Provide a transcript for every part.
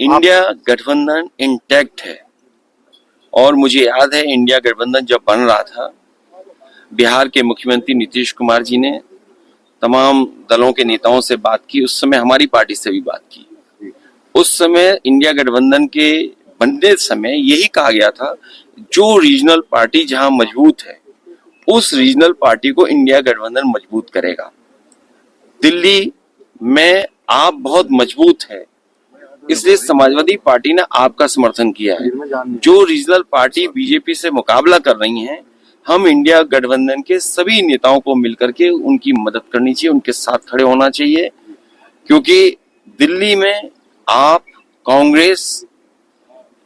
India गठबंधन intact है और मुझे याद है इंडिया गठबंधन जब बन रहा था, बिहार के मुख्यमंत्री नीतीश कुमार जी ने तमाम दलों के नेताओं से बात की। उस समय हमारी पार्टी से भी बात की। उस समय इंडिया गठबंधन के बनते समय यही कहा गया था, जो रीजनल पार्टी जहां मजबूत है उस रीजनल पार्टी को इंडिया गठबंधन मजबूत करेगा। दिल्ली में आप बहुत मजबूत है, इसलिए समाजवादी पार्टी ने आपका समर्थन किया है। जो रीजनल पार्टी बीजेपी से मुकाबला कर रही हैं, हम इंडिया गठबंधन के सभी नेताओं को मिलकर के उनकी मदद करनी चाहिए, उनके साथ खड़े होना चाहिए, क्योंकि दिल्ली में आप कांग्रेस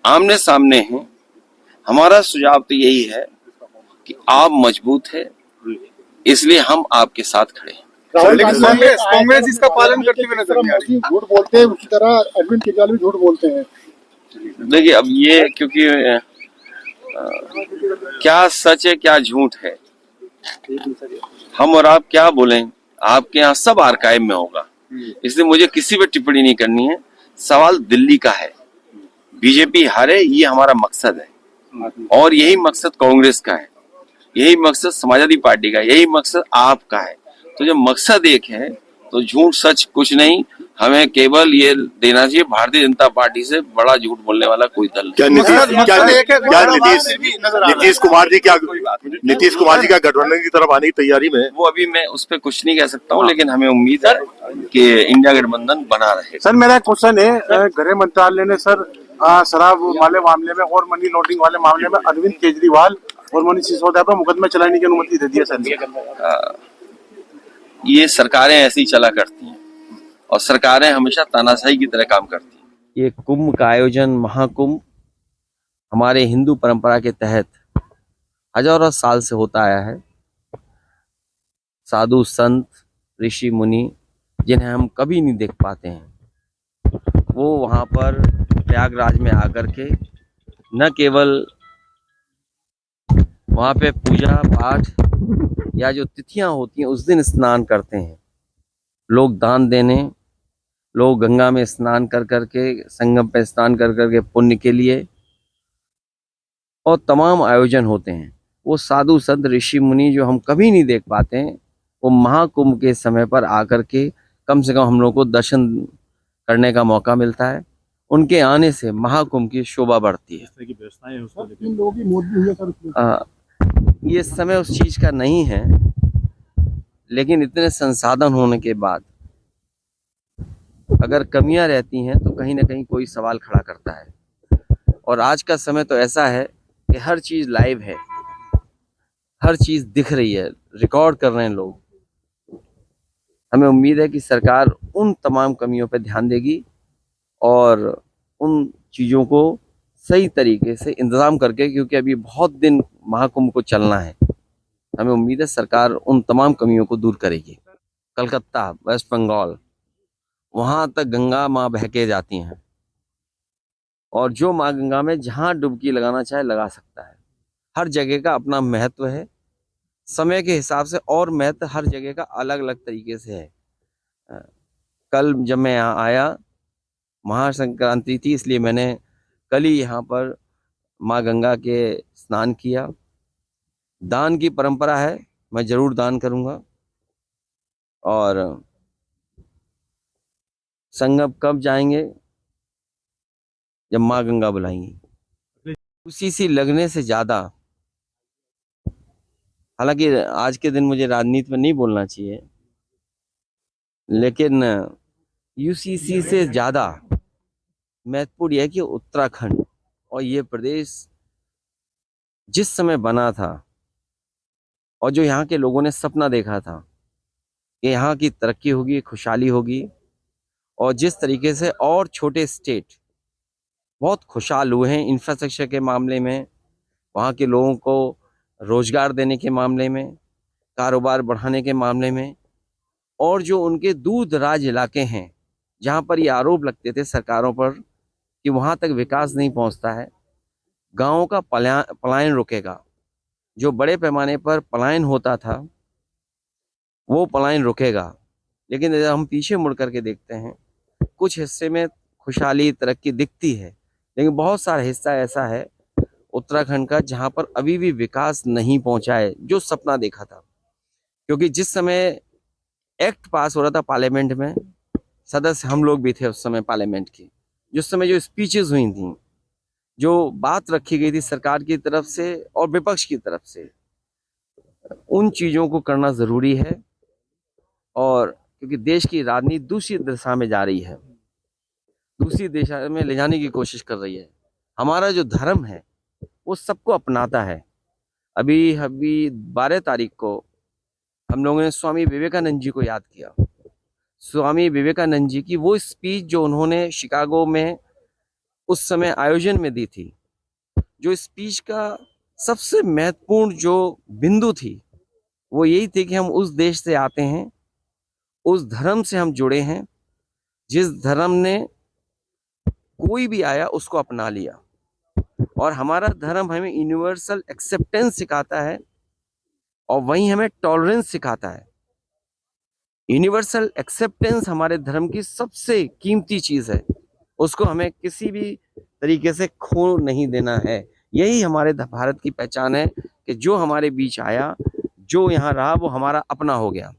आमने सामने हैं। हमारा सुझाव तो यही है कि आप मजबूत है, इसलिए हम आपके साथ खड़े हैं। कांग्रेस इसका पालन करते हुए नजर नहीं आ रही। झूठ बोलते हैं, उसी तरह अरविंद केजरीवाल भी झूठ बोलते हैं। देखिए, अब ये क्योंकि क्या सच है क्या झूठ है, हम और आप क्या बोलें, आपके यहाँ सब आर्काइव में होगा, इसलिए मुझे किसी पे टिप्पणी नहीं करनी है। सवाल दिल्ली का है, बीजेपी हारे ये हमारा मकसद है और यही मकसद कांग्रेस का है, यही मकसद समाजवादी पार्टी का, यही मकसद आपका है। तो जब मकसद एक है तो झूठ सच कुछ नहीं, हमें केवल ये देना चाहिए, भारतीय जनता पार्टी से बड़ा झूठ बोलने वाला कोई दल नहीं। नीतीश कुमार जी क्या गठबंधन की तरफ आने की तैयारी में? वो अभी मैं उस पर कुछ नहीं कह सकता हूँ, लेकिन हमें उम्मीद है कि इंडिया गठबंधन बना रहे। सर, मेरा क्वेश्चन है, गृह मंत्रालय ने सर शराब वाले मामले में और मनी लॉन्ड्रिंग वाले मामले में अरविंद केजरीवाल और मनीष सिसोदिया पर मुकदमा चलाने की अनुमति दे दी है सर। ये सरकारें ऐसी चला करती हैं और सरकारें हमेशा तानाशाही की तरह काम करती हैं। ये कुंभ का आयोजन, महाकुंभ, हमारे हिंदू परंपरा के तहत हजारों साल से होता आया है। साधु संत ऋषि मुनि जिन्हें हम कभी नहीं देख पाते हैं, वो वहाँ पर प्रयागराज में आकर के न केवल वहाँ पे पूजा पाठ या जो तिथियां होती हैं उस दिन स्नान करते हैं। लोग दान देने, लोग गंगा में स्नान कर करके, संगम पे स्नान कर करके पुण्य के लिए, और तमाम आयोजन होते हैं। वो साधु संत ऋषि मुनि जो हम कभी नहीं देख पाते हैं, वो महाकुंभ के समय पर आकर के कम से कम हम लोग को दर्शन करने का मौका मिलता है। उनके आने से महाकुंभ की शोभा बढ़ती है। ये समय उस चीज का नहीं है, लेकिन इतने संसाधन होने के बाद अगर कमियां रहती हैं तो कहीं ना कहीं कोई सवाल खड़ा करता है। और आज का समय तो ऐसा है कि हर चीज लाइव है, हर चीज दिख रही है, रिकॉर्ड कर रहे हैं लोग। हमें उम्मीद है कि सरकार उन तमाम कमियों पर ध्यान देगी और उन चीजों को सही तरीके से इंतजाम करके, क्योंकि अभी बहुत दिन महाकुंभ को चलना है, हमें उम्मीद है सरकार उन तमाम कमियों को दूर करेगी। कलकत्ता, वेस्ट बंगाल, वहां तक गंगा माँ बह के जाती हैं और जो माँ गंगा में जहां डुबकी लगाना चाहे लगा सकता है। हर जगह का अपना महत्व है, समय के हिसाब से, और महत्व हर जगह का अलग अलग तरीके से है। कल जब मैं यहाँ आया, महासंक्रांति थी, इसलिए मैंने कल ही यहाँ पर माँ गंगा के स्नान किया। दान की परंपरा है, मैं जरूर दान करूंगा। और संगम कब जाएंगे? जब माँ गंगा बुलाएंगी। उसी से लगने से ज्यादा, हालांकि आज के दिन मुझे राजनीति में नहीं बोलना चाहिए, लेकिन यूसीसी से ज्यादा महत्वपूर्ण यह है कि उत्तराखंड और ये प्रदेश जिस समय बना था और जो यहाँ के लोगों ने सपना देखा था कि यहाँ की तरक्की होगी, खुशहाली होगी, और जिस तरीके से और छोटे स्टेट बहुत खुशहाल हुए हैं इंफ्रास्ट्रक्चर के मामले में, वहाँ के लोगों को रोजगार देने के मामले में, कारोबार बढ़ाने के मामले में, और जो उनके दूर दराज इलाके हैं जहाँ पर ये आरोप लगते थे सरकारों पर कि वहाँ तक विकास नहीं पहुँचता है, गाँवों का पलायन रुकेगा। जो बड़े पैमाने पर पलायन होता था वो पलायन रुकेगा। लेकिन जब हम पीछे मुड़ करके देखते हैं, कुछ हिस्से में खुशहाली तरक्की दिखती है, लेकिन बहुत सारा हिस्सा ऐसा है उत्तराखंड का जहाँ पर अभी भी विकास नहीं पहुंचा है जो सपना देखा था। क्योंकि जिस समय एक्ट पास हो रहा था पार्लियामेंट में, सदस्य हम लोग भी थे उस समय पार्लियामेंट की, जिस समय जो स्पीचेस हुई थी, जो बात रखी गई थी सरकार की तरफ से और विपक्ष की तरफ से, उन चीज़ों को करना ज़रूरी है। और क्योंकि देश की राजनीति दूसरी दिशा में जा रही है, दूसरी दिशा में ले जाने की कोशिश कर रही है। हमारा जो धर्म है वो सबको अपनाता है। अभी अभी 12 तारीख को हम लोगों ने स्वामी विवेकानंद जी को याद किया। स्वामी विवेकानंद जी की वो स्पीच जो उन्होंने शिकागो में उस समय आयोजन में दी थी, जो स्पीच का सबसे महत्वपूर्ण जो बिंदु थी वो यही थी कि हम उस देश से आते हैं, उस धर्म से हम जुड़े हैं जिस धर्म ने कोई भी आया उसको अपना लिया। और हमारा धर्म हमें यूनिवर्सल एक्सेप्टेंस सिखाता है और वहीं हमें टॉलरेंस सिखाता है। यूनिवर्सल एक्सेप्टेंस हमारे धर्म की सबसे कीमती चीज़ है, उसको हमें किसी भी तरीके से खो नहीं देना है। यही हमारे भारत की पहचान है कि जो हमारे बीच आया, जो यहाँ रहा, वो हमारा अपना हो गया।